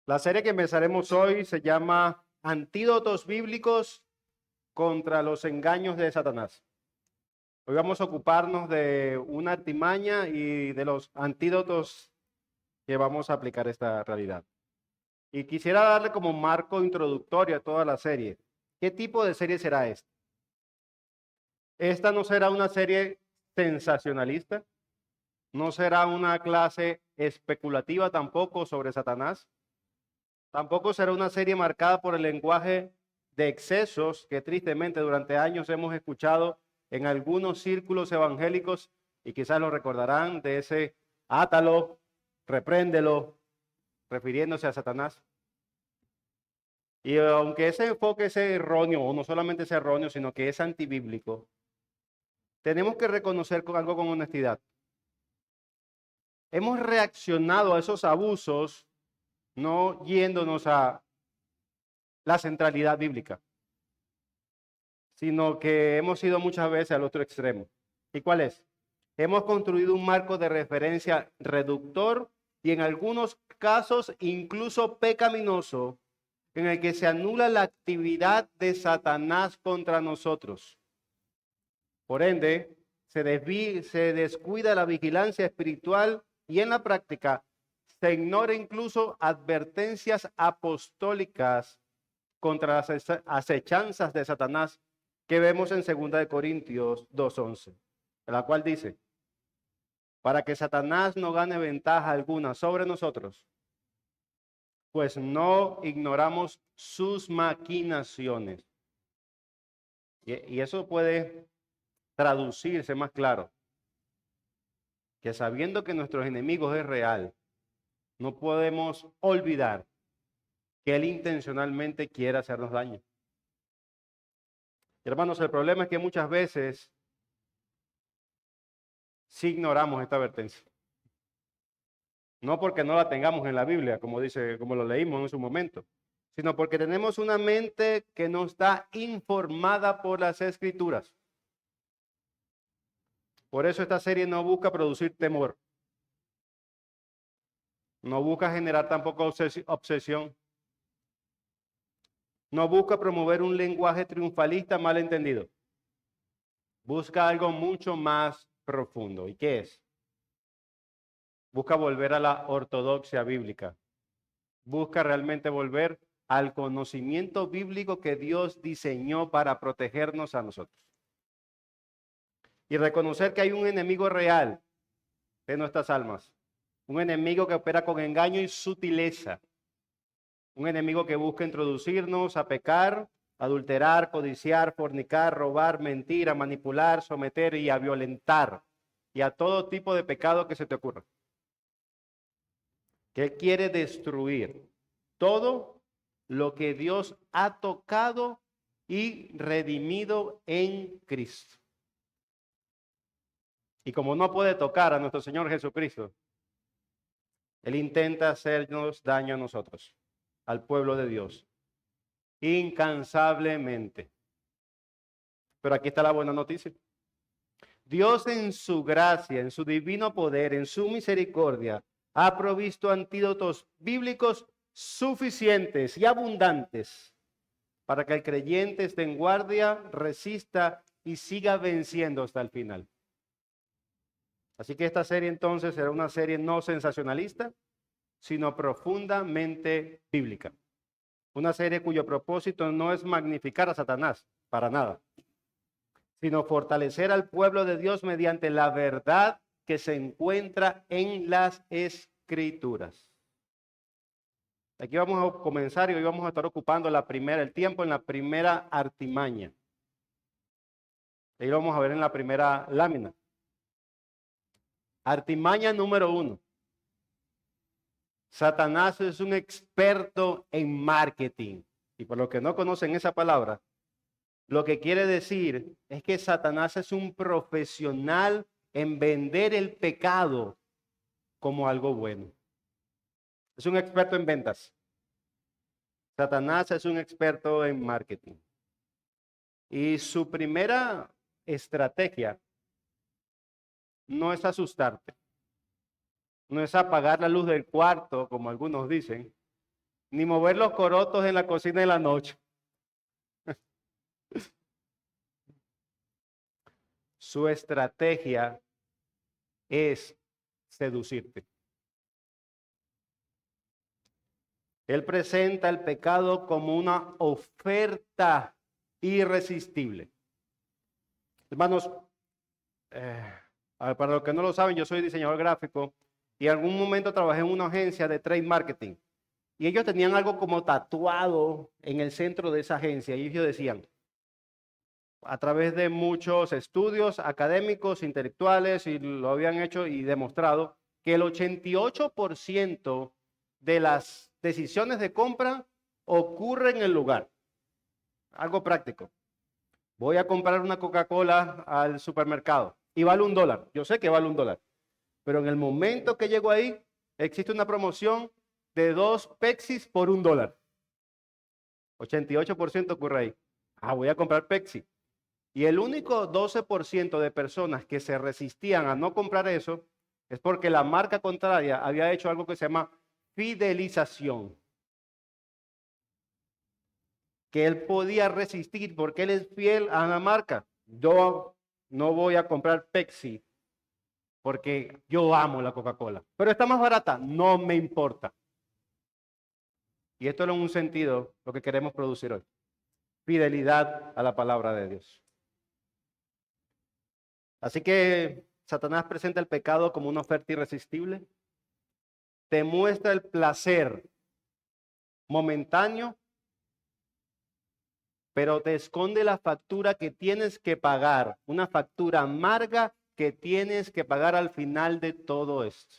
La serie que empezaremos hoy se llama Antídotos Bíblicos contra los engaños de Satanás. Hoy vamos a ocuparnos de una artimaña y de los antídotos que vamos a aplicar a esta realidad. Y quisiera darle como marco introductorio a toda la serie. ¿Qué tipo de serie será esta? Esta no será una serie sensacionalista, no será una clase especulativa tampoco sobre Satanás. Tampoco será una serie marcada por el lenguaje de excesos que tristemente durante años hemos escuchado en algunos círculos evangélicos y quizás lo recordarán de ese átalo, repréndelo, refiriéndose a Satanás. Y aunque ese enfoque es erróneo, o no solamente es erróneo, sino que es antibíblico, tenemos que reconocer algo con honestidad. Hemos reaccionado a esos abusos no yéndonos a la centralidad bíblica, sino que hemos ido muchas veces al otro extremo. ¿Y cuál es? Hemos construido un marco de referencia reductor y en algunos casos incluso pecaminoso, en el que se anula la actividad de Satanás contra nosotros. Por ende, se descuida la vigilancia espiritual y en la práctica se ignora incluso advertencias apostólicas contra las acechanzas de Satanás que vemos en 2 Corintios 2:11, la cual dice, para que Satanás no gane ventaja alguna sobre nosotros, pues no ignoramos sus maquinaciones. Y eso puede traducirse más claro, que sabiendo que nuestros enemigos es real, no podemos olvidar que él intencionalmente quiere hacernos daño. Hermanos, el problema es que muchas veces sí ignoramos esta advertencia. No porque no la tengamos en la Biblia, como dice, como lo leímos en su momento, sino porque tenemos una mente que no está informada por las Escrituras. Por eso esta serie no busca producir temor. No busca generar tampoco obsesión. No busca promover un lenguaje triunfalista mal entendido. Busca algo mucho más profundo. ¿Y qué es? Busca volver a la ortodoxia bíblica. Busca realmente volver al conocimiento bíblico que Dios diseñó para protegernos a nosotros. Y reconocer que hay un enemigo real de nuestras almas. Un enemigo que opera con engaño y sutileza. Un enemigo que busca introducirnos a pecar, adulterar, codiciar, fornicar, robar, mentir, a manipular, someter y a violentar. Y a todo tipo de pecado que se te ocurra. Que Él quiere destruir todo lo que Dios ha tocado y redimido en Cristo. Y como no puede tocar a nuestro Señor Jesucristo, Él intenta hacernos daño a nosotros, al pueblo de Dios, incansablemente. Pero aquí está la buena noticia. Dios en su gracia, en su divino poder, en su misericordia, ha provisto antídotos bíblicos suficientes y abundantes para que el creyente esté en guardia, resista y siga venciendo hasta el final. Así que esta serie entonces será una serie no sensacionalista, sino profundamente bíblica. Una serie cuyo propósito no es magnificar a Satanás, para nada, sino fortalecer al pueblo de Dios mediante la verdad que se encuentra en las Escrituras. Aquí vamos a comenzar y hoy vamos a estar ocupando el tiempo en la primera artimaña. Ahí lo vamos a ver en la primera lámina. Artimaña número 1. Satanás es un experto en marketing. Y por los que no conocen esa palabra, lo que quiere decir es que Satanás es un profesional en vender el pecado como algo bueno. Es un experto en ventas. Satanás es un experto en marketing. Y su primera estrategia no es asustarte. No es apagar la luz del cuarto, como algunos dicen, ni mover los corotos en la cocina en la noche. Su estrategia es seducirte. Él presenta el pecado como una oferta irresistible. Hermanos, para los que no lo saben, yo soy diseñador gráfico y en algún momento trabajé en una agencia de trade marketing. Y ellos tenían algo como tatuado en el centro de esa agencia. Y ellos decían, a través de muchos estudios académicos, intelectuales, y lo habían hecho y demostrado, que el 88% de las decisiones de compra ocurre en el lugar. Algo práctico. Voy a comprar una Coca-Cola al supermercado y vale $1. Yo sé que vale $1. Pero en el momento que llego ahí, existe una promoción de 2 Pepsis por $1. 88% ocurre ahí. Voy a comprar Pepsi. Y el único 12% de personas que se resistían a no comprar eso es porque la marca contraria había hecho algo que se llama fidelización. Que él podía resistir porque él es fiel a la marca. Yo no voy a comprar Pepsi porque yo amo la Coca-Cola. Pero está más barata, no me importa. Y esto es en un sentido lo que queremos producir hoy. Fidelidad a la palabra de Dios. Así que Satanás presenta el pecado como una oferta irresistible. Te muestra el placer momentáneo, pero te esconde la factura que tienes que pagar, una factura amarga que tienes que pagar al final de todo esto.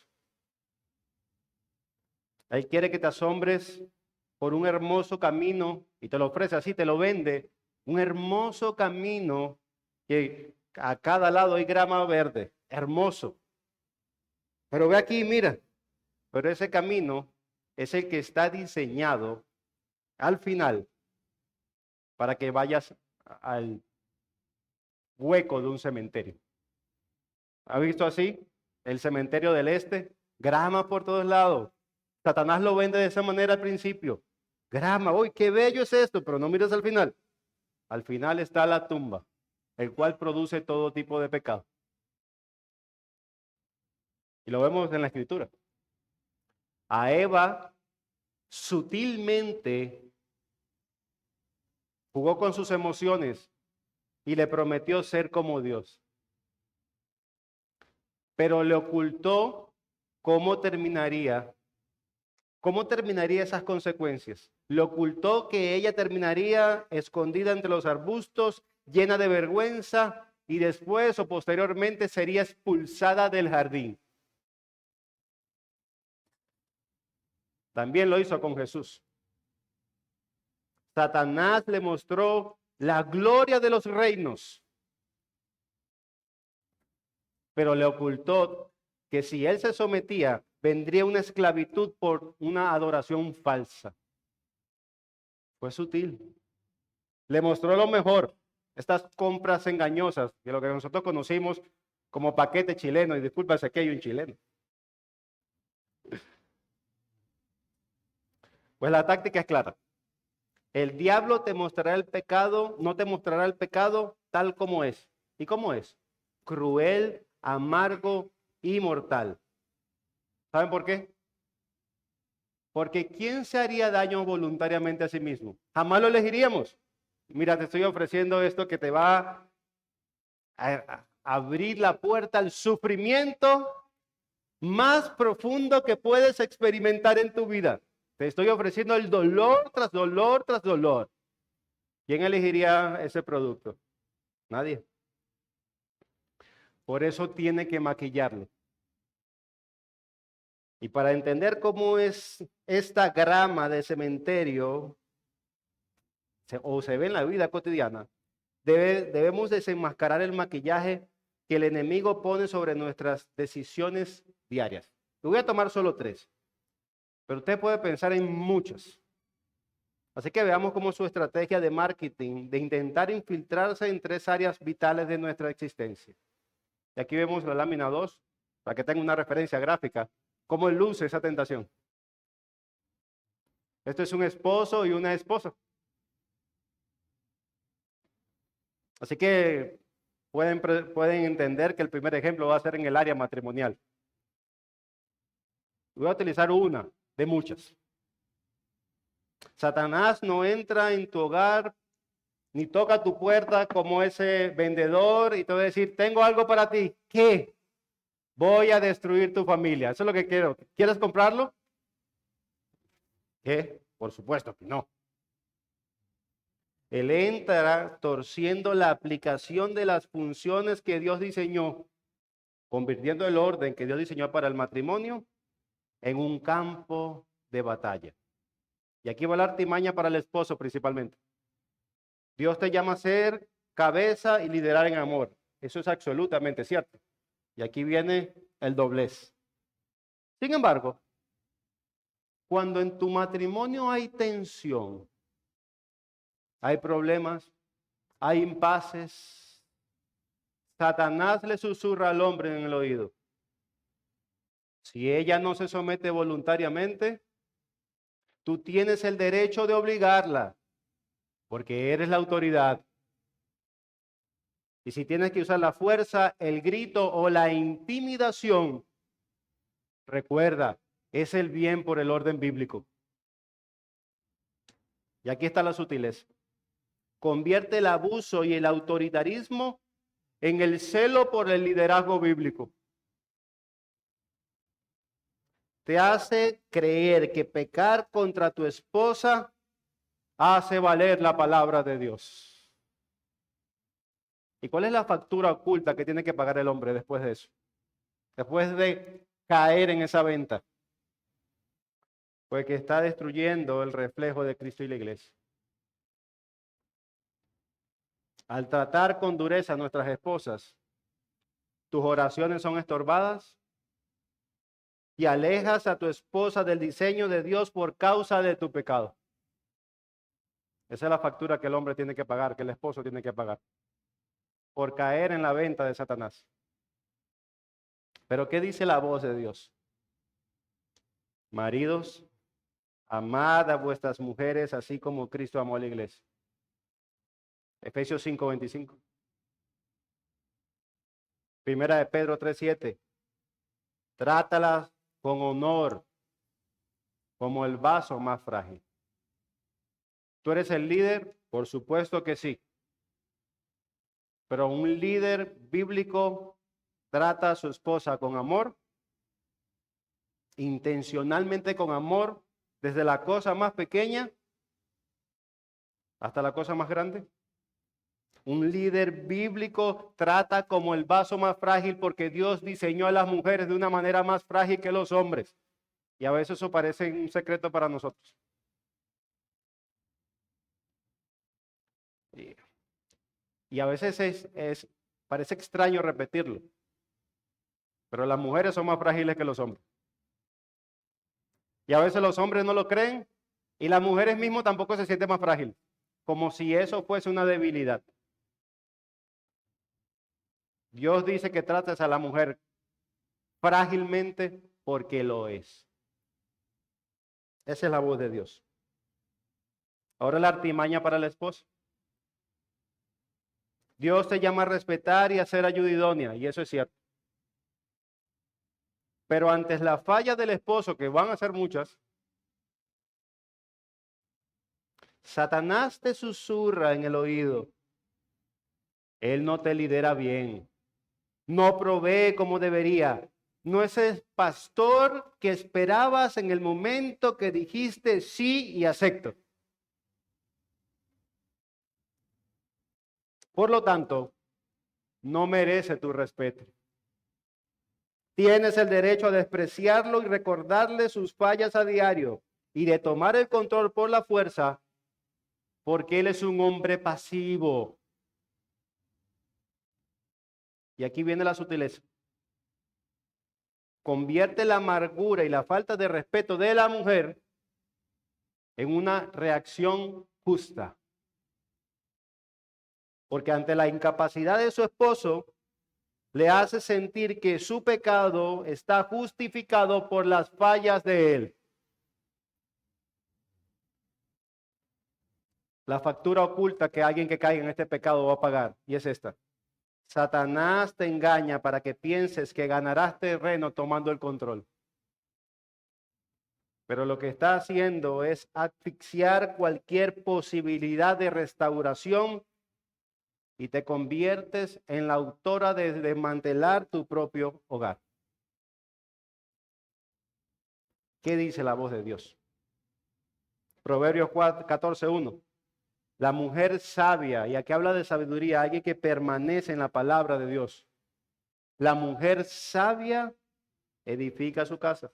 Él quiere que te asombres por un hermoso camino y te lo ofrece así, te lo vende, un hermoso camino que a cada lado hay grama verde, hermoso. Pero ve aquí, mira, pero ese camino es el que está diseñado al final para que vayas al hueco de un cementerio. ¿Ha visto así? El cementerio del este, grama por todos lados. Satanás lo vende de esa manera al principio. Grama, uy, qué bello es esto, pero no mires al final. Al final está la tumba, el cual produce todo tipo de pecado. Y lo vemos en la escritura. A Eva sutilmente jugó con sus emociones y le prometió ser como Dios. Pero le ocultó cómo terminaría esas consecuencias. Le ocultó que ella terminaría escondida entre los arbustos, llena de vergüenza, y después o posteriormente sería expulsada del jardín. También lo hizo con Jesús. Satanás le mostró la gloria de los reinos, pero le ocultó que si él se sometía, vendría una esclavitud por una adoración falsa. Fue sutil. Le mostró lo mejor, estas compras engañosas, de lo que nosotros conocimos como paquete chileno, y discúlpase que hay un chileno. Pues la táctica es clara. El diablo te mostrará el pecado, no te mostrará el pecado tal como es. ¿Y cómo es? Cruel, amargo y mortal. ¿Saben por qué? Porque ¿quién se haría daño voluntariamente a sí mismo? Jamás lo elegiríamos. Mira, te estoy ofreciendo esto que te va a abrir la puerta al sufrimiento más profundo que puedes experimentar en tu vida. Te estoy ofreciendo el dolor tras dolor tras dolor. ¿Quién elegiría ese producto? Nadie. Por eso tiene que maquillarlo. Y para entender cómo es esta grama de cementerio, o se ve en la vida cotidiana, debemos desenmascarar el maquillaje que el enemigo pone sobre nuestras decisiones diarias. Yo voy a tomar solo 3, pero usted puede pensar en muchas. Así que veamos cómo su estrategia de marketing, de intentar infiltrarse en 3 áreas vitales de nuestra existencia. Y aquí vemos la lámina 2, para que tenga una referencia gráfica, cómo luce esa tentación. Esto es un esposo y una esposa. Así que pueden entender que el primer ejemplo va a ser en el área matrimonial. Voy a utilizar una de muchas. Satanás no entra en tu hogar ni toca tu puerta como ese vendedor y te va a decir, tengo algo para ti. ¿Qué? Voy a destruir tu familia. Eso es lo que quiero. ¿Quieres comprarlo? ¿Qué? Por supuesto que no. Él entra torciendo la aplicación de las funciones que Dios diseñó, convirtiendo el orden que Dios diseñó para el matrimonio en un campo de batalla. Y aquí va la artimaña para el esposo principalmente. Dios te llama a ser cabeza y liderar en amor. Eso es absolutamente cierto. Y aquí viene el doblez. Sin embargo, cuando en tu matrimonio hay tensión, hay problemas, hay impases, Satanás le susurra al hombre en el oído. Si ella no se somete voluntariamente, tú tienes el derecho de obligarla, porque eres la autoridad. Y si tienes que usar la fuerza, el grito o la intimidación, recuerda, es el bien por el orden bíblico. Y aquí está la sutileza. Convierte el abuso y el autoritarismo en el celo por el liderazgo bíblico. Te hace creer que pecar contra tu esposa hace valer la palabra de Dios. ¿Y cuál es la factura oculta que tiene que pagar el hombre después de eso? Después de caer en esa venta. Pues que está destruyendo el reflejo de Cristo y la iglesia. Al tratar con dureza a nuestras esposas, tus oraciones son estorbadas y alejas a tu esposa del diseño de Dios por causa de tu pecado. Esa es la factura que el hombre tiene que pagar, que el esposo tiene que pagar, por caer en la venta de Satanás. Pero ¿qué dice la voz de Dios? Maridos, amad a vuestras mujeres así como Cristo amó a la iglesia. Efesios 5:25. Primera de Pedro 3:7. Trátalas con honor, como el vaso más frágil. ¿Tú eres el líder? Por supuesto que sí. Pero un líder bíblico trata a su esposa con amor, intencionalmente con amor, desde la cosa más pequeña hasta la cosa más grande. Un líder bíblico trata como el vaso más frágil porque Dios diseñó a las mujeres de una manera más frágil que los hombres. Y a veces eso parece un secreto para nosotros. Y a veces parece extraño repetirlo. Pero las mujeres son más frágiles que los hombres. Y a veces los hombres no lo creen y las mujeres mismas tampoco se sienten más frágiles. Como si eso fuese una debilidad. Dios dice que tratas a la mujer frágilmente porque lo es. Esa es la voz de Dios. Ahora la artimaña para la esposa. Dios te llama a respetar y a ser ayuda idónea, y eso es cierto. Pero antes la falla del esposo, que van a ser muchas, Satanás te susurra en el oído. Él no te lidera bien. No provee como debería. No es el pastor que esperabas en el momento que dijiste sí y acepto. Por lo tanto, no merece tu respeto. Tienes el derecho a despreciarlo y recordarle sus fallas a diario y de tomar el control por la fuerza, porque él es un hombre pasivo. Y aquí viene la sutileza. Convierte la amargura y la falta de respeto de la mujer en una reacción justa. Porque ante la incapacidad de su esposo, le hace sentir que su pecado está justificado por las fallas de él. la factura oculta que alguien que caiga en este pecado va a pagar, y es esta. Satanás te engaña para que pienses que ganarás terreno tomando el control. Pero lo que está haciendo es asfixiar cualquier posibilidad de restauración y te conviertes en la autora de desmantelar tu propio hogar. ¿Qué dice la voz de Dios? Proverbios 14:1. La mujer sabia, y aquí habla de sabiduría, alguien que permanece en la palabra de Dios. La mujer sabia edifica su casa,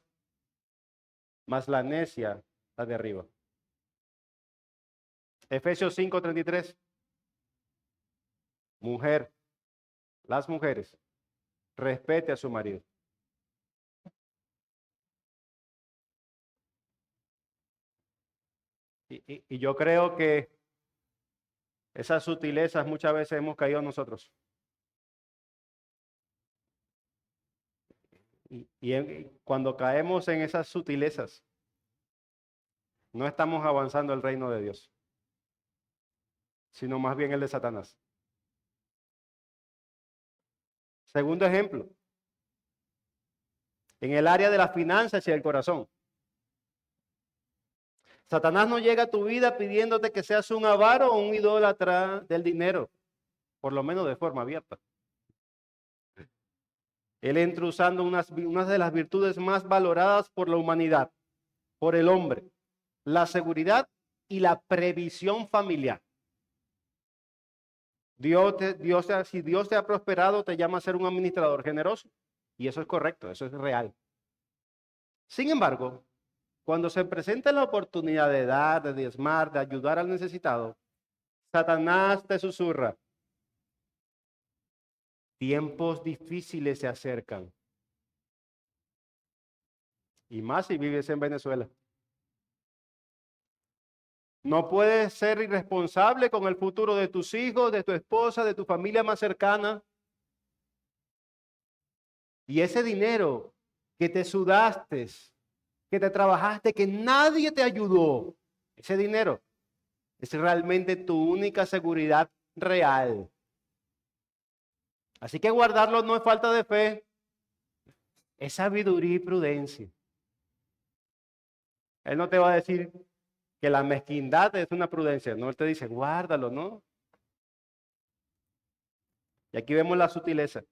mas la necia la derriba. Efesios 5:33. Mujer, las mujeres, respete a su marido. Y yo creo que esas sutilezas muchas veces hemos caído nosotros. Cuando caemos en esas sutilezas, no estamos avanzando el reino de Dios, sino más bien el de Satanás. Segundo ejemplo, en el área de las finanzas y el corazón. Satanás no llega a tu vida pidiéndote que seas un avaro o un idólatra del dinero, por lo menos de forma abierta. Él entra usando unas de las virtudes más valoradas por la humanidad, por el hombre, la seguridad y la previsión familiar. Si Dios te ha prosperado, te llama a ser un administrador generoso. Y eso es correcto, eso es real. Sin embargo, cuando se presenta la oportunidad de dar, de diezmar, de ayudar al necesitado, Satanás te susurra. Tiempos difíciles se acercan. Y más si vives en Venezuela. No puedes ser irresponsable con el futuro de tus hijos, de tu esposa, de tu familia más cercana. Y ese dinero que te sudaste, que te trabajaste, que nadie te ayudó, ese dinero es realmente tu única seguridad real. Así que guardarlo no es falta de fe, es sabiduría y prudencia. Él no te va a decir que la mezquindad es una prudencia, no, él te dice guárdalo, ¿no? Y aquí vemos la sutileza.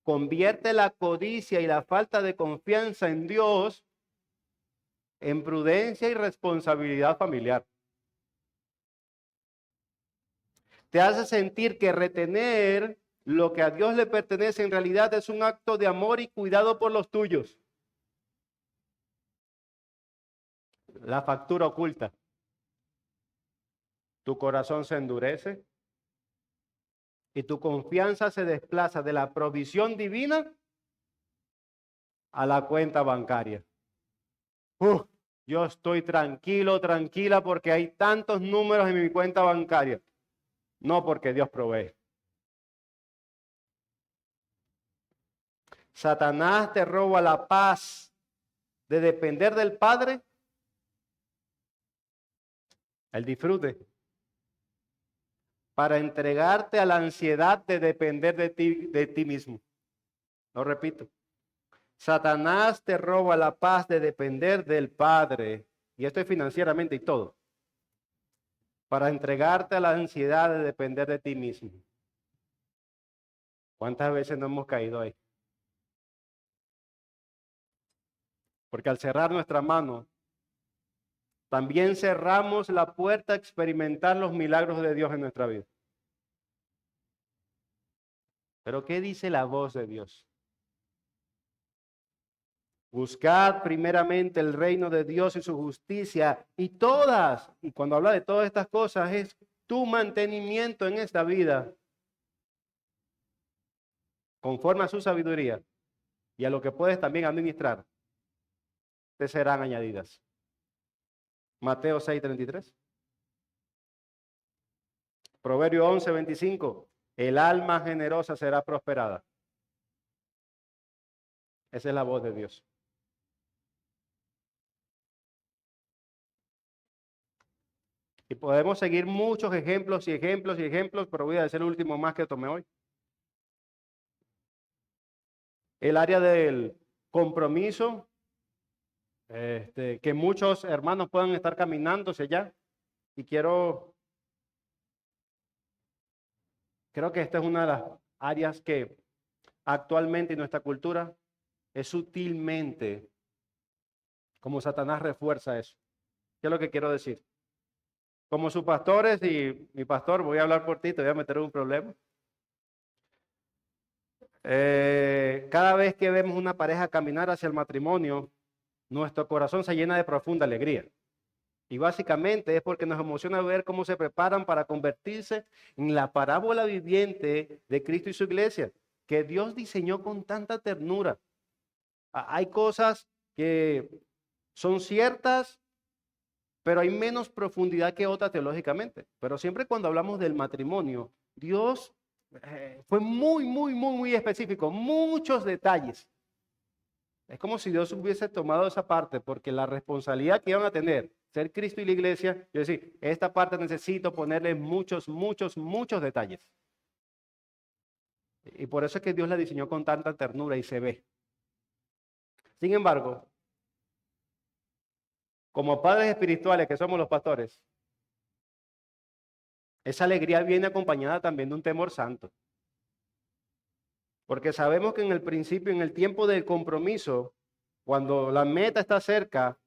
Convierte la codicia y la falta de confianza en Dios en prudencia y responsabilidad familiar. Te hace sentir que retener lo que a Dios le pertenece en realidad es un acto de amor y cuidado por los tuyos. La factura oculta. Tu corazón se endurece y tu confianza se desplaza de la provisión divina a la cuenta bancaria. Yo estoy tranquilo, tranquila porque hay tantos números en mi cuenta bancaria. No porque Dios provee. Satanás te roba la paz de depender del Padre, el disfrute, para entregarte a la ansiedad de depender de ti mismo. Lo repito. Satanás te roba la paz de depender del Padre, y esto es financieramente y todo, para entregarte a la ansiedad de depender de ti mismo. ¿Cuántas veces no hemos caído ahí? Porque al cerrar nuestra mano, también cerramos la puerta a experimentar los milagros de Dios en nuestra vida. Pero ¿qué dice la voz de Dios? Buscad primeramente el reino de Dios y su justicia y cuando habla de todas estas cosas, es tu mantenimiento en esta vida, conforme a su sabiduría y a lo que puedes también administrar, te serán añadidas. Mateo 6:33. Proverbio 11:25. El alma generosa será prosperada. Esa es la voz de Dios. Y podemos seguir muchos ejemplos y ejemplos y ejemplos, pero voy a decir el último más que tomé hoy. El área del compromiso, que muchos hermanos puedan estar caminando hacia allá. Y creo que esta es una de las áreas que actualmente en nuestra cultura es sutilmente como Satanás refuerza eso. ¿Qué es lo que quiero decir? Como sus pastores y mi pastor, voy a hablar por ti, te voy a meter en un problema. Cada vez que vemos una pareja caminar hacia el matrimonio, nuestro corazón se llena de profunda alegría. Y básicamente es porque nos emociona ver cómo se preparan para convertirse en la parábola viviente de Cristo y su iglesia, que Dios diseñó con tanta ternura. Hay cosas que son ciertas, pero hay menos profundidad que otras teológicamente. Pero siempre cuando hablamos del matrimonio, Dios fue muy específico, muchos detalles. Es como si Dios hubiese tomado esa parte, porque la responsabilidad que iban a tener, ser Cristo y la iglesia, yo decir, esta parte necesito ponerle muchos detalles. Y por eso es que Dios la diseñó con tanta ternura y se ve. Sin embargo, como padres espirituales que somos los pastores, esa alegría viene acompañada también de un temor santo. Porque sabemos que en el principio, en el tiempo del compromiso, cuando la meta está cerca,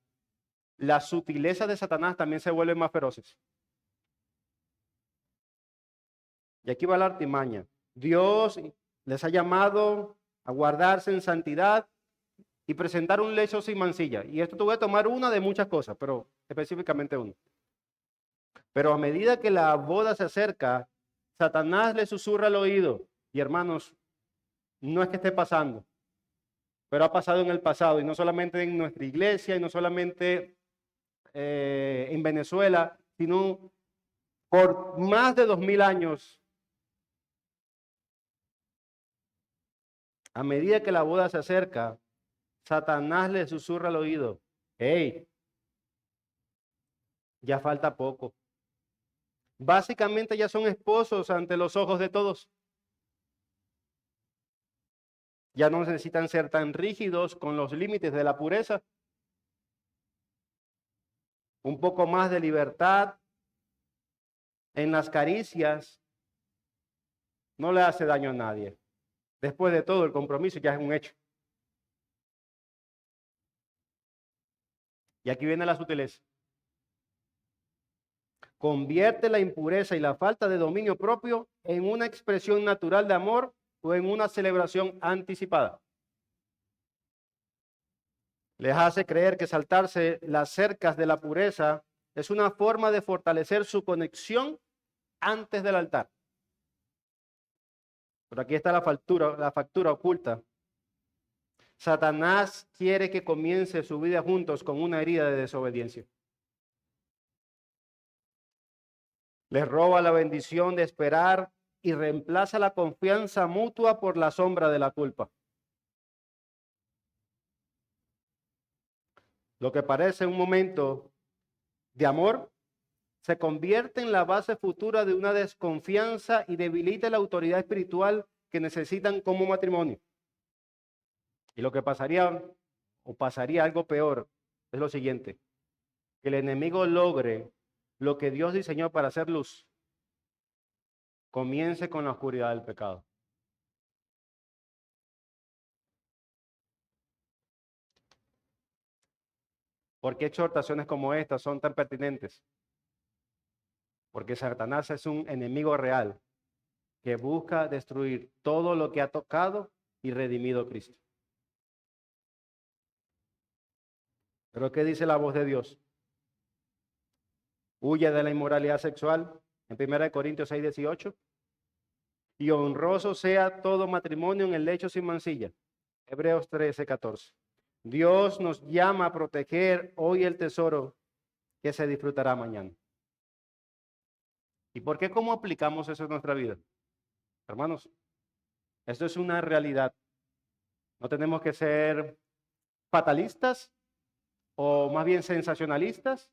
las sutilezas de Satanás también se vuelven más feroces. Y aquí va la artimaña. Dios les ha llamado a guardarse en santidad y presentar un lecho sin mancilla. Y esto te voy a tomar una de muchas cosas, pero específicamente una. Pero a medida que la boda se acerca, Satanás le susurra al oído. Y hermanos, no es que esté pasando, pero ha pasado en el pasado. Y no solamente en nuestra iglesia, y no solamente en Venezuela, sino por más de 2000 años. A medida que la boda se acerca, Satanás le susurra al oído, hey, ya falta poco. Básicamente ya son esposos ante los ojos de todos. Ya no necesitan ser tan rígidos con los límites de la pureza. Un poco más de libertad en las caricias no le hace daño a nadie. Después de todo, el compromiso ya es un hecho. Y aquí viene la sutileza. Convierte la impureza y la falta de dominio propio en una expresión natural de amor o en una celebración anticipada. Les hace creer que saltarse las cercas de la pureza es una forma de fortalecer su conexión antes del altar. Pero aquí está la factura oculta. Satanás quiere que comience su vida juntos con una herida de desobediencia. Les roba la bendición de esperar y reemplaza la confianza mutua por la sombra de la culpa. Lo que parece un momento de amor se convierte en la base futura de una desconfianza y debilita la autoridad espiritual que necesitan como matrimonio. Y lo que pasaría algo peor es lo siguiente, que el enemigo logre lo que Dios diseñó para hacer luz, comience con la oscuridad del pecado. ¿Por qué exhortaciones como estas son tan pertinentes? Porque Satanás es un enemigo real que busca destruir todo lo que ha tocado y redimido Cristo. Pero ¿qué dice la voz de Dios? Huye de la inmoralidad sexual, en 1 Corintios 6:18. Y honroso sea todo matrimonio en el lecho sin mancilla. Hebreos 13:14. Dios nos llama a proteger hoy el tesoro que se disfrutará mañana. ¿Y por qué? ¿Cómo aplicamos eso en nuestra vida? Hermanos, esto es una realidad. No tenemos que ser fatalistas o más bien sensacionalistas,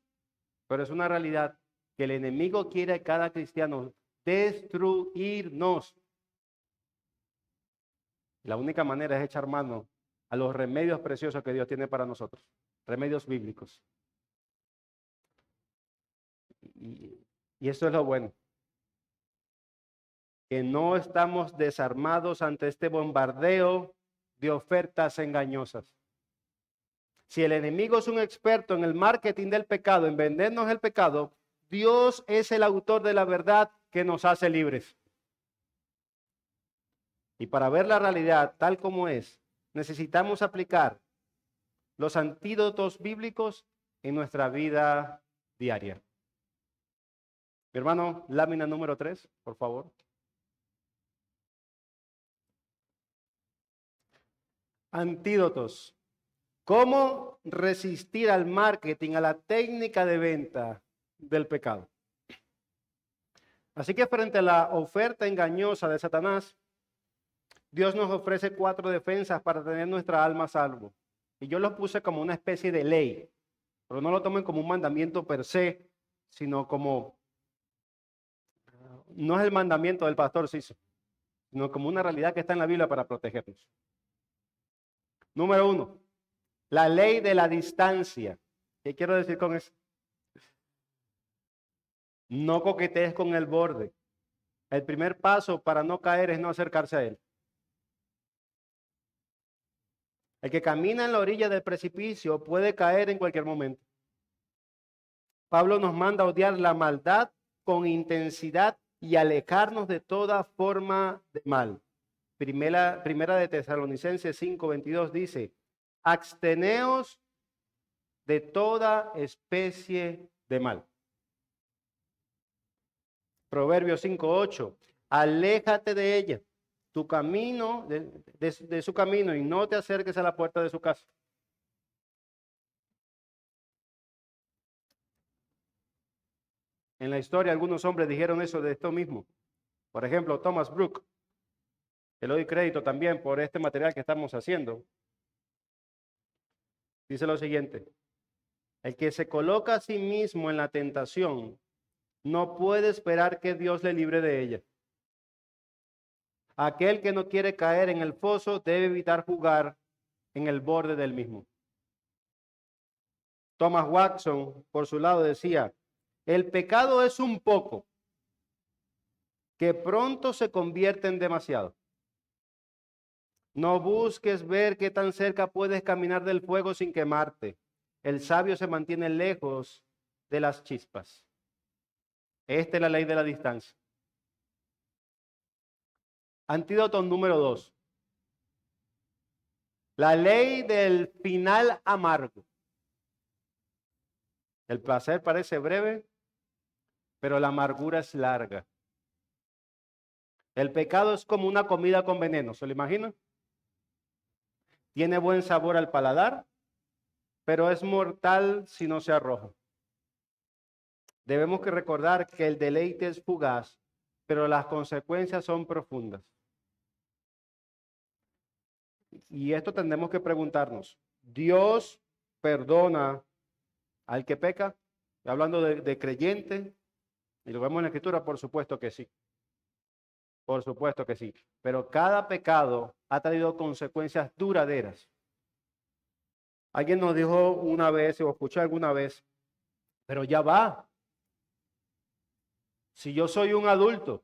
pero es una realidad. que el enemigo quiere a cada cristiano destruirnos. La única manera es echar mano a los remedios preciosos que Dios tiene para nosotros, remedios bíblicos. Y eso es lo bueno, que no estamos desarmados ante este bombardeo de ofertas engañosas. Si el enemigo es un experto en el marketing del pecado, en vendernos el pecado, Dios es el autor de la verdad que nos hace libres. Y para ver la realidad tal como es, necesitamos aplicar los antídotos bíblicos en nuestra vida diaria. Mi hermano, lámina número 3, por favor. Antídotos. ¿Cómo resistir al marketing, a la técnica de venta del pecado? Así que frente a la oferta engañosa de Satanás, Dios nos ofrece 4 defensas para tener nuestra alma a salvo. Y yo los puse como una especie de ley, pero no lo tomen como un mandamiento per se, sino como, no es el mandamiento del pastor Ciso, sino como una realidad que está en la Biblia para protegernos. Número 1, la ley de la distancia. ¿Qué quiero decir con eso? No coquetees con el borde. El primer paso para no caer es no acercarse a él. El que camina en la orilla del precipicio puede caer en cualquier momento. Pablo nos manda a odiar la maldad con intensidad y alejarnos de toda forma de mal. Primera de Tesalonicenses 5:22 dice, absteneos de toda especie de mal. Proverbios 5:8, aléjate de ella, tu camino, de su camino, y no te acerques a la puerta de su casa. En la historia algunos hombres dijeron eso de esto mismo. Por ejemplo, Thomas Brooke, que le doy crédito también por este material que estamos haciendo, dice lo siguiente, el que se coloca a sí mismo en la tentación no puede esperar que Dios le libre de ella. Aquel que no quiere caer en el foso debe evitar jugar en el borde del mismo. Thomas Watson, por su lado, decía, el pecado es un poco que pronto se convierte en demasiado. No busques ver qué tan cerca puedes caminar del fuego sin quemarte. El sabio se mantiene lejos de las chispas. Esta es la ley de la distancia. Antídoto número 2. La ley del final amargo. El placer parece breve, pero la amargura es larga. El pecado es como una comida con veneno, ¿se lo imaginan? Tiene buen sabor al paladar, pero es mortal si no se arroja. Debemos que recordar que el deleite es fugaz, pero las consecuencias son profundas. Y esto tendremos que preguntarnos, ¿Dios perdona al que peca? Hablando de creyente, y lo vemos en la Escritura, por supuesto que sí. Por supuesto que sí. Pero cada pecado ha traído consecuencias duraderas. Alguien nos dijo una vez, o escuché alguna vez, pero ya va. Si yo soy un adulto,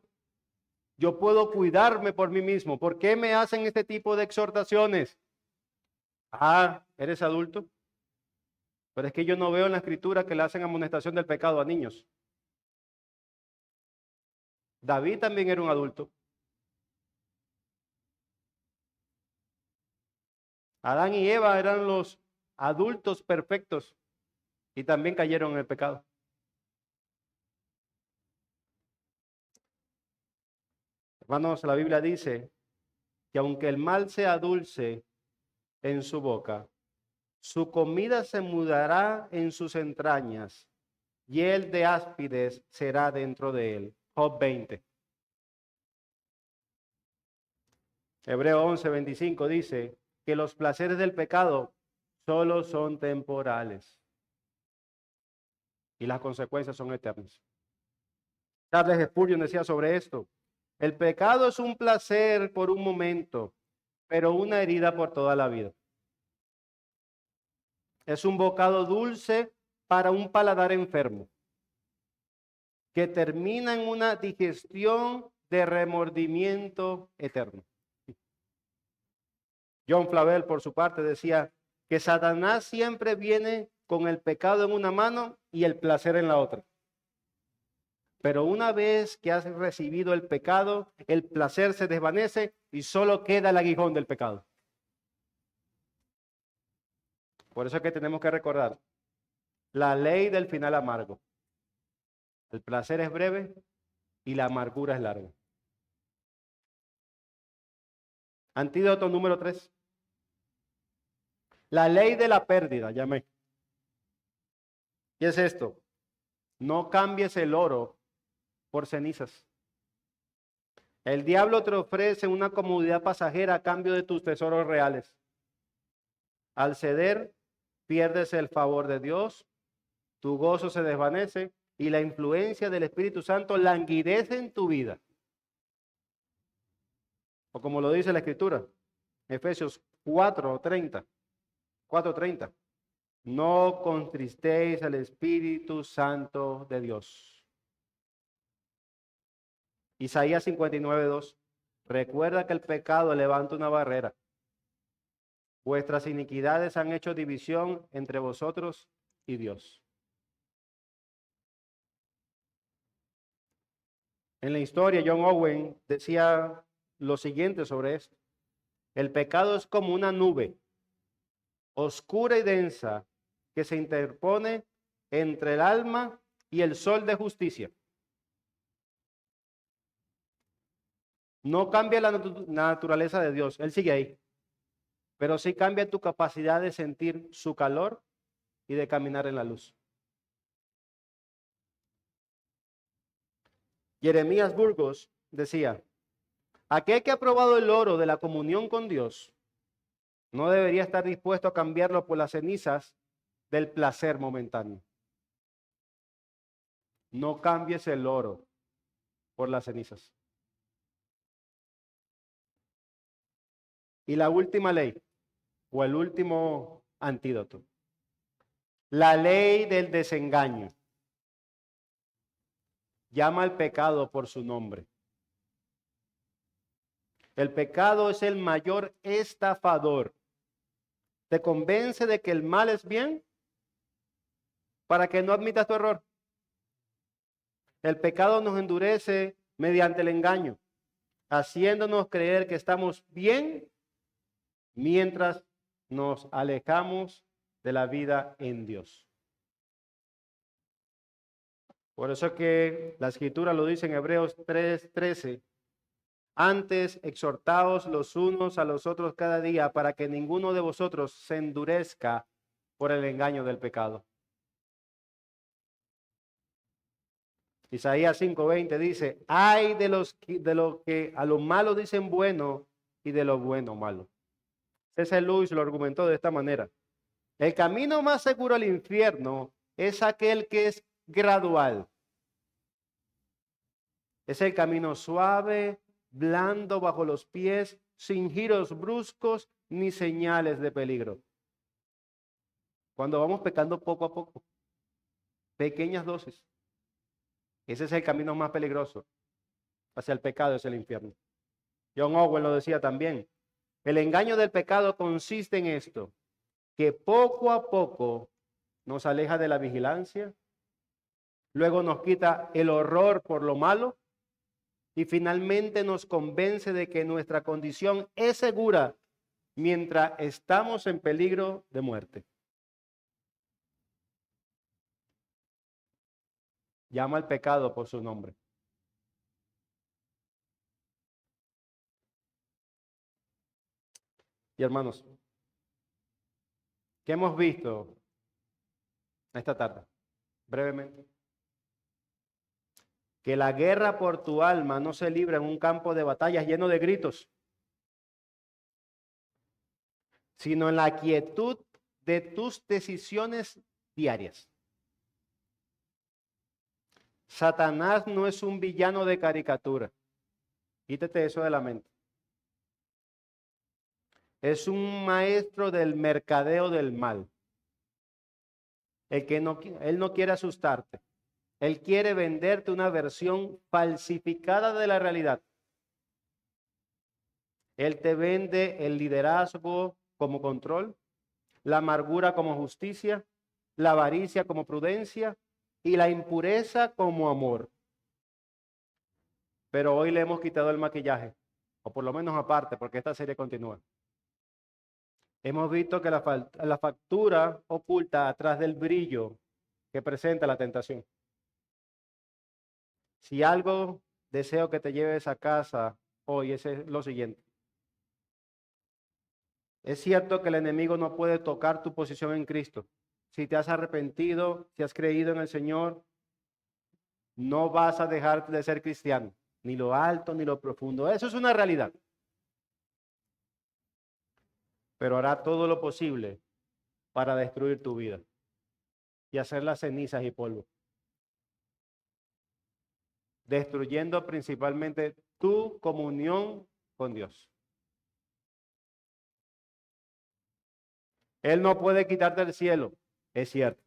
yo puedo cuidarme por mí mismo. ¿Por qué me hacen este tipo de exhortaciones? Ah, ¿eres adulto? Pero es que yo no veo en la Escritura que le hacen amonestación del pecado a niños. David también era un adulto. Adán y Eva eran los adultos perfectos y también cayeron en el pecado. Hermanos, la Biblia dice que aunque el mal sea dulce en su boca, su comida se mudará en sus entrañas y el de áspides será dentro de él. Job 20. Hebreo 11:25 dice que los placeres del pecado solo son temporales y las consecuencias son eternas. Charles Spurgeon decía sobre esto: el pecado es un placer por un momento, pero una herida por toda la vida. Es un bocado dulce para un paladar enfermo, que termina en una digestión de remordimiento eterno. John Flavel, por su parte, decía que Satanás siempre viene con el pecado en una mano y el placer en la otra. Pero una vez que has recibido el pecado, el placer se desvanece y solo queda el aguijón del pecado. Por eso es que tenemos que recordar la ley del final amargo. El placer es breve y la amargura es larga. Antídoto número 3. La ley de la pérdida, llamé. ¿Qué es esto? No cambies el oro por cenizas. El diablo te ofrece una comodidad pasajera a cambio de tus tesoros reales. Al ceder, pierdes el favor de Dios, tu gozo se desvanece y la influencia del Espíritu Santo languidece en tu vida. O como lo dice la Escritura, Efesios 4:30. 4:30. No contristéis al Espíritu Santo de Dios. Isaías 59:2. Recuerda que el pecado levanta una barrera. Vuestras iniquidades han hecho división entre vosotros y Dios. En la historia, John Owen decía lo siguiente sobre esto: el pecado es como una nube oscura y densa que se interpone entre el alma y el sol de justicia. No cambia la naturaleza de Dios, Él sigue ahí, pero sí cambia tu capacidad de sentir su calor y de caminar en la luz. Jeremías Burgos decía: aquel que ha probado el oro de la comunión con Dios no debería estar dispuesto a cambiarlo por las cenizas del placer momentáneo. No cambies el oro por las cenizas. Y la última ley, o el último antídoto, la ley del desengaño. Llama al pecado por su nombre. El pecado es el mayor estafador. Te convence de que el mal es bien para que no admitas tu error. El pecado nos endurece mediante el engaño, haciéndonos creer que estamos bien mientras nos alejamos de la vida en Dios. Por eso es que la Escritura lo dice en Hebreos 3:13. Antes, exhortaos los unos a los otros cada día para que ninguno de vosotros se endurezca por el engaño del pecado. Isaías 5:20 dice: ay de los que a lo malo dicen bueno y de lo bueno malo. C.S. Lewis lo argumentó de esta manera: el camino más seguro al infierno es aquel que es gradual. Es el camino suave, blando bajo los pies, sin giros bruscos ni señales de peligro. Cuando vamos pecando poco a poco, pequeñas dosis, ese es el camino más peligroso hacia el pecado, es el infierno. John Owen lo decía también: el engaño del pecado consiste en esto, que poco a poco nos aleja de la vigilancia, luego nos quita el horror por lo malo y finalmente nos convence de que nuestra condición es segura mientras estamos en peligro de muerte. Llama al pecado por su nombre. Y hermanos, ¿qué hemos visto esta tarde? Brevemente. Que la guerra por tu alma no se libra en un campo de batallas lleno de gritos, sino en la quietud de tus decisiones diarias. Satanás no es un villano de caricatura. Quítate eso de la mente. Es un maestro del mercadeo del mal. Él no quiere asustarte. Él quiere venderte una versión falsificada de la realidad. Él te vende el liderazgo como control, la amargura como justicia, la avaricia como prudencia y la impureza como amor. Pero hoy le hemos quitado el maquillaje, o por lo menos aparte, porque esta serie continúa. Hemos visto que la factura oculta atrás del brillo que presenta la tentación. Si algo deseo que te lleves a casa hoy es lo siguiente. Es cierto que el enemigo no puede tocar tu posición en Cristo. Si te has arrepentido, si has creído en el Señor, no vas a dejar de ser cristiano, ni lo alto ni lo profundo. Eso es una realidad. Pero hará todo lo posible para destruir tu vida y hacerla cenizas y polvo, destruyendo principalmente tu comunión con Dios. Él no puede quitarte el cielo, es cierto.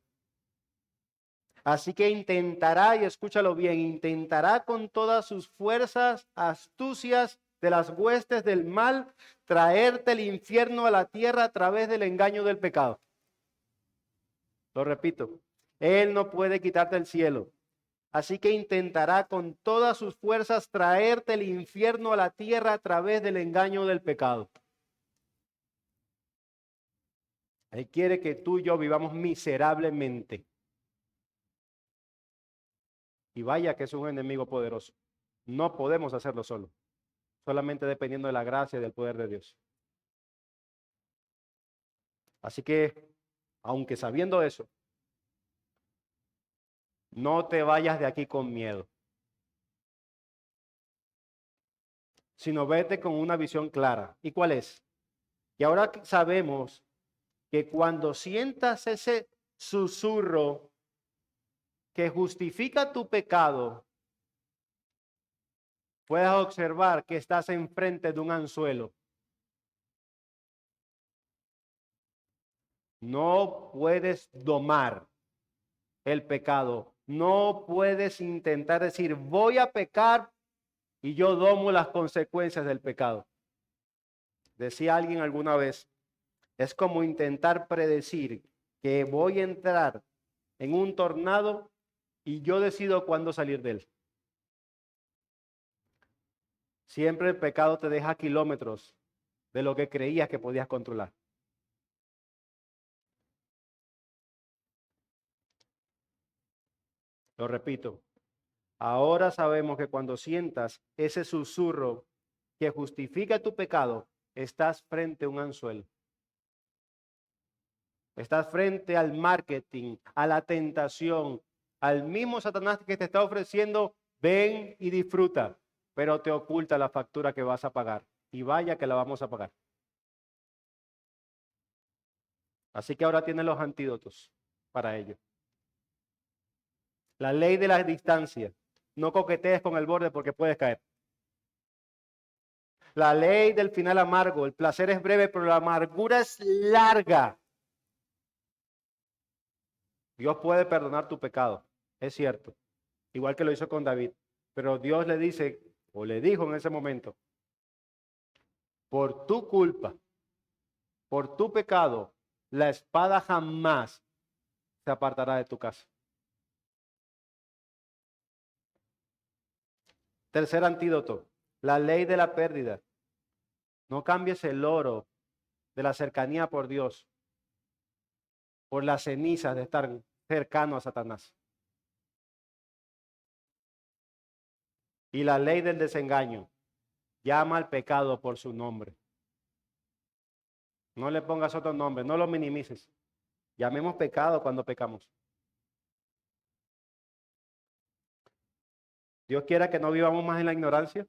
Así que intentará, y escúchalo bien, intentará con todas sus fuerzas, astucias de las huestes del mal, traerte el infierno a la tierra a través del engaño del pecado. Lo repito, Él no puede quitarte el cielo. Así que intentará con todas sus fuerzas traerte el infierno a la tierra a través del engaño del pecado. Él quiere que tú y yo vivamos miserablemente. Y vaya que es un enemigo poderoso. No podemos hacerlo solo, solamente dependiendo de la gracia y del poder de Dios. Así que, aunque sabiendo eso, no te vayas de aquí con miedo, sino vete con una visión clara. ¿Y cuál es? Y ahora sabemos que cuando sientas ese susurro que justifica tu pecado, puedes observar que estás enfrente de un anzuelo. No puedes domar el pecado. No puedes intentar decir, voy a pecar y yo domo las consecuencias del pecado. Decía alguien alguna vez, es como intentar predecir que voy a entrar en un tornado y yo decido cuándo salir de él. Siempre el pecado te deja kilómetros de lo que creías que podías controlar. Lo repito, ahora sabemos que cuando sientas ese susurro que justifica tu pecado, estás frente a un anzuelo. Estás frente al marketing, a la tentación, al mismo Satanás que te está ofreciendo, ven y disfruta, pero te oculta la factura que vas a pagar. Y vaya que la vamos a pagar. Así que ahora tienes los antídotos para ello. La ley de la distancia. No coquetees con el borde porque puedes caer. La ley del final amargo. El placer es breve, pero la amargura es larga. Dios puede perdonar tu pecado, es cierto. Igual que lo hizo con David. Pero Dios le dice, o le dijo en ese momento, por tu culpa, por tu pecado, la espada jamás se apartará de tu casa. Tercer antídoto, la ley de la pérdida. No cambies el oro de la cercanía por Dios por las cenizas de estar cercano a Satanás. Y la ley del desengaño. Llama al pecado por su nombre. No le pongas otro nombre, no lo minimices. Llamemos pecado cuando pecamos. Dios quiera que no vivamos más en la ignorancia.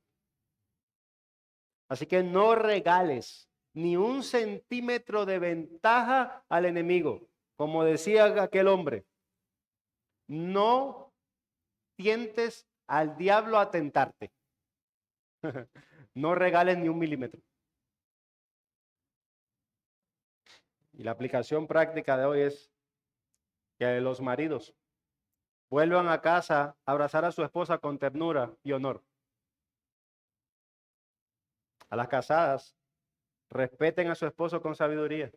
Así que no regales ni un centímetro de ventaja al enemigo. Como decía aquel hombre, no tientes al diablo a tentarte. No regales ni un milímetro. Y la aplicación práctica de hoy es que los maridos vuelvan a casa a abrazar a su esposa con ternura y honor. A las casadas, respeten a su esposo con sabiduría.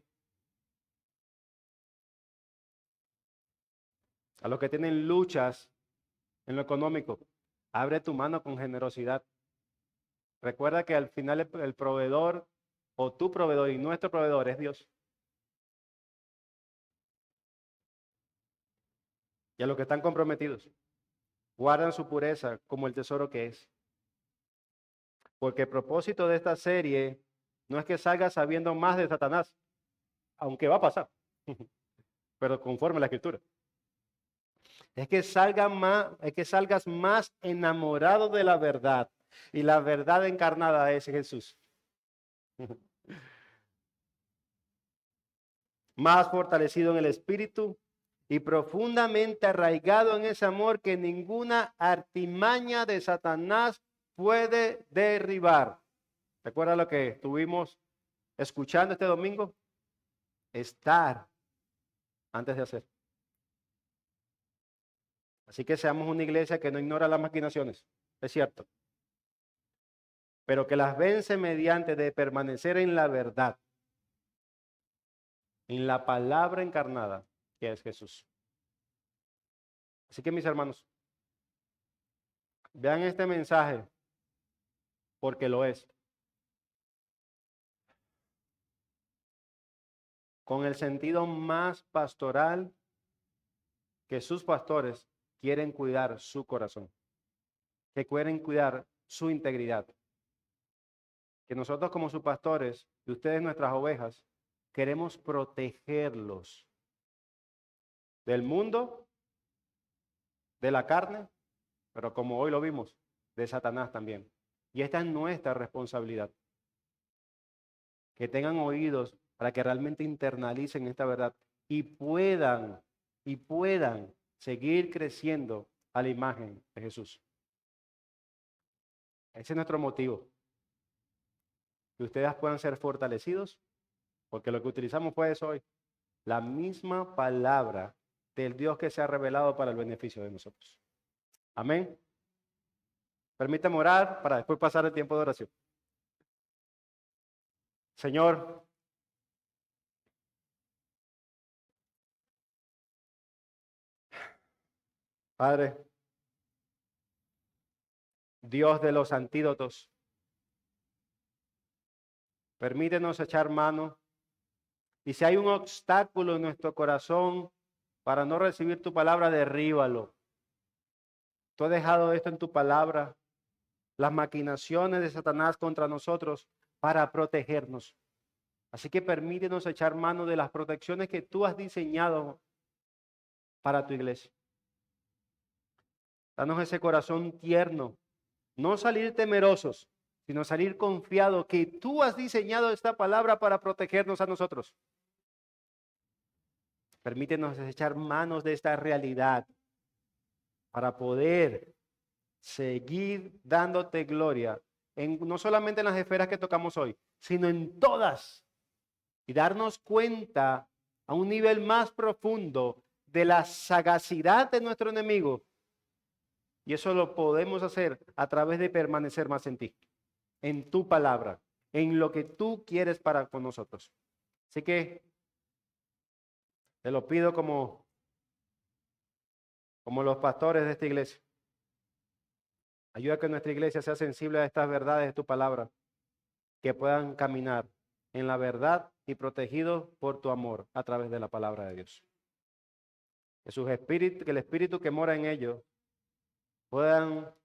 A los que tienen luchas en lo económico, abre tu mano con generosidad. Recuerda que al final el proveedor o tu proveedor y nuestro proveedor es Dios. Y a los que están comprometidos, guardan su pureza como el tesoro que es. Porque el propósito de esta serie no es que salgas sabiendo más de Satanás, aunque va a pasar, pero conforme a la Escritura. Es que salgas más enamorado de la verdad. Y la verdad encarnada es Jesús. Más fortalecido en el espíritu y profundamente arraigado en ese amor que ninguna artimaña de Satanás puede derribar. ¿Recuerda lo que estuvimos escuchando este domingo? Estar antes de hacer. Así que seamos una iglesia que no ignora las maquinaciones, es cierto, pero que las vence mediante de permanecer en la verdad, en la palabra encarnada, que es Jesús. Así que mis hermanos, vean este mensaje, porque lo es. Con el sentido más pastoral que sus pastores quieren cuidar su corazón, que quieren cuidar su integridad. Que nosotros como sus pastores y ustedes nuestras ovejas, queremos protegerlos del mundo, de la carne, pero como hoy lo vimos, de Satanás también. Y esta es nuestra responsabilidad. Que tengan oídos para que realmente internalicen esta verdad y puedan seguir creciendo a la imagen de Jesús. Ese es nuestro motivo. Que ustedes puedan ser fortalecidos, porque lo que utilizamos fue eso hoy. La misma palabra del Dios que se ha revelado para el beneficio de nosotros. Amén. Permítame orar para después pasar el tiempo de oración. Señor, Padre, Dios de los antídotos, permítenos echar mano. Y si hay un obstáculo en nuestro corazón para no recibir tu palabra, derríbalo. Tú has dejado esto en tu palabra, las maquinaciones de Satanás contra nosotros para protegernos. Así que permítenos echar mano de las protecciones que tú has diseñado para tu iglesia. Danos ese corazón tierno, no salir temerosos, sino salir confiados que tú has diseñado esta palabra para protegernos a nosotros. Permítenos echar manos de esta realidad para poder seguir dándote gloria, no solamente en las esferas que tocamos hoy, sino en todas. Y darnos cuenta a un nivel más profundo de la sagacidad de nuestro enemigo. Y eso lo podemos hacer a través de permanecer más en ti, en tu palabra, en lo que tú quieres para con nosotros. Así que te lo pido como los pastores de esta iglesia. Ayuda a que nuestra iglesia sea sensible a estas verdades de tu palabra, que puedan caminar en la verdad y protegidos por tu amor a través de la palabra de Dios. Que el espíritu que mora en ellos pueda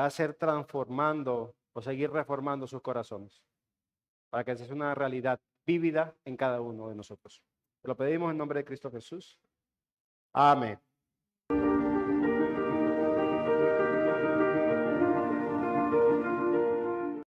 ser transformando o seguir reformando sus corazones, para que sea una realidad vívida en cada uno de nosotros. Te lo pedimos en nombre de Cristo Jesús. Amén.